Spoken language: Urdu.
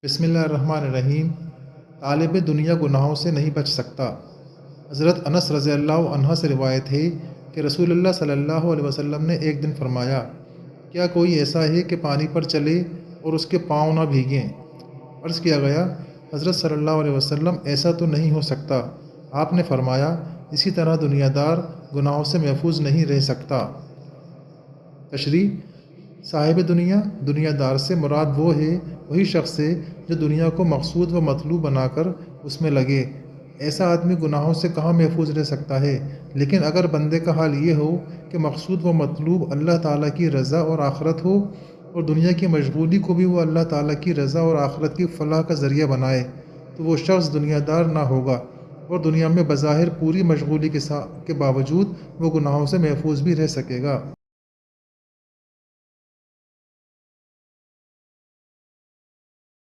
بسم اللہ الرحمن الرحیم۔ طالب دنیا گناہوں سے نہیں بچ سکتا۔ حضرت انس رضی اللہ عنہ سے روایت ہے کہ رسول اللہ صلی اللہ علیہ وسلم نے ایک دن فرمایا، کیا کوئی ایسا ہے کہ پانی پر چلے اور اس کے پاؤں نہ بھیگیں؟ عرض کیا گیا، حضرت صلی اللہ علیہ وسلم ایسا تو نہیں ہو سکتا۔ آپ نے فرمایا، اسی طرح دنیا دار گناہوں سے محفوظ نہیں رہ سکتا۔ تشریح: صاحب دنیا دار سے مراد وہی شخص ہے جو دنیا کو مقصود و مطلوب بنا کر اس میں لگے۔ ایسا آدمی گناہوں سے کہاں محفوظ رہ سکتا ہے؟ لیکن اگر بندے کا حال یہ ہو کہ مقصود و مطلوب اللہ تعالیٰ کی رضا اور آخرت ہو، اور دنیا کی مشغولی کو بھی وہ اللہ تعالیٰ کی رضا اور آخرت کی فلاح کا ذریعہ بنائے، تو وہ شخص دنیا دار نہ ہوگا، اور دنیا میں بظاہر پوری مشغولی کے باوجود وہ گناہوں سے محفوظ بھی رہ سکے گا۔